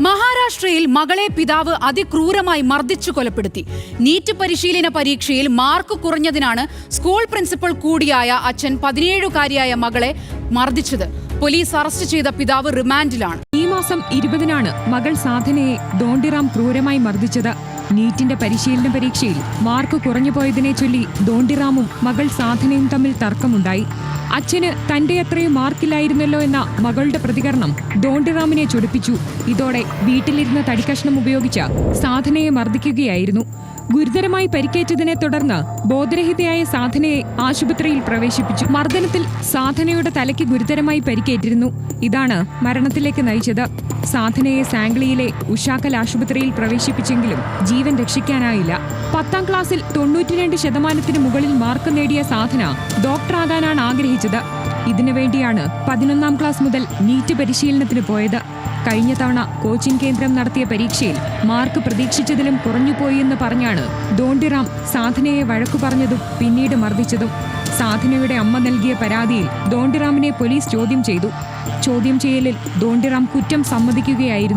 മഹാരാഷ്ട്രയിൽ മകളെ പിതാവ് അതിക്രൂരമായി മർദ്ദിച്ചു കൊലപ്പെടുത്തി. നീറ്റ് പരിശീലന പരീക്ഷയിൽ മാർക്ക് കുറഞ്ഞതിനാണ് സ്കൂൾ പ്രിൻസിപ്പൽ കൂടിയായ അച്ഛൻ 17-കാരിയായ മകളെ മർദ്ദിച്ചത്. പോലീസ് അറസ്റ്റ് ചെയ്ത പിതാവ് റിമാൻഡിലാണ്. ഈ മാസം 20-നാണ് മകൾ സാധനയെ ദോണ്ടിറാം ക്രൂരമായി മർദ്ദിച്ചത്. നീറ്റിന്റെ പരിശീലന പരീക്ഷയിൽ മാർക്ക് കുറഞ്ഞുപോയതിനെ ചൊല്ലി ദോണ്ടിറാമും മകൾ സാധനയും തമ്മിൽ തർക്കമുണ്ടായി. അച്ഛന് തന്റെ അത്രയും മാർക്കില്ലായിരുന്നല്ലോ എന്ന മകളുടെ പ്രതികരണം ദോണ്ടിറാമിനെ ചൊടിപ്പിച്ചു. ഇതോടെ വീട്ടിലിരുന്ന തടിക്കഷ്ണം ഉപയോഗിച്ച് സാധനയെ മർദ്ദിക്കുകയായിരുന്നു. ഗുരുതരമായി പരിക്കേറ്റതിനെ തുടർന്ന് ബോധരഹിതയായ സാധനയെ ആശുപത്രിയിൽ പ്രവേശിപ്പിച്ചു. മർദ്ദനത്തിൽ സാധനയുടെ തലയ്ക്ക് ഗുരുതരമായി പരിക്കേറ്റിരുന്നു. ഇതാണ് മരണത്തിലേക്ക് നയിച്ചത്. സാധനയെ സാംഗ്ലിയിലെ ഉഷാക്കൽ ആശുപത്രിയിൽ പ്രവേശിപ്പിച്ചെങ്കിലും ജീവൻ രക്ഷിക്കാനായില്ല. 10ാം ക്ലാസ്സിൽ 92% മുകളിൽ മാർക്ക് നേടിയ സാധന ഡോക്ടറാകാനാണ് ആഗ്രഹിച്ചത്. ഇതിനുവേണ്ടിയാണ് 11ാം ക്ലാസ് മുതൽ നീറ്റ് പരിശീലനത്തിന് പോയത്. കഴിഞ്ഞ തവണ കോച്ചിംഗ് കേന്ദ്രം നടത്തിയ പരീക്ഷയിൽ മാർക്ക് പ്രതീക്ഷിച്ചതിലും കുറഞ്ഞുപോയി എന്ന് പറഞ്ഞാണ് ദോണ്ടിറാം സാധനയെ വഴക്കു പറഞ്ഞതും പിന്നീട് മർദ്ദിച്ചതും. സാധനയുടെ അമ്മ നൽകിയ പരാതിയിൽ ദോണ്ടിറാമിനെ പോലീസ് ചോദ്യം ചെയ്തു. ചോദ്യം ചെയ്യലിൽ ദോണ്ടിറാം കുറ്റം സമ്മതിക്കുകയായിരുന്നു.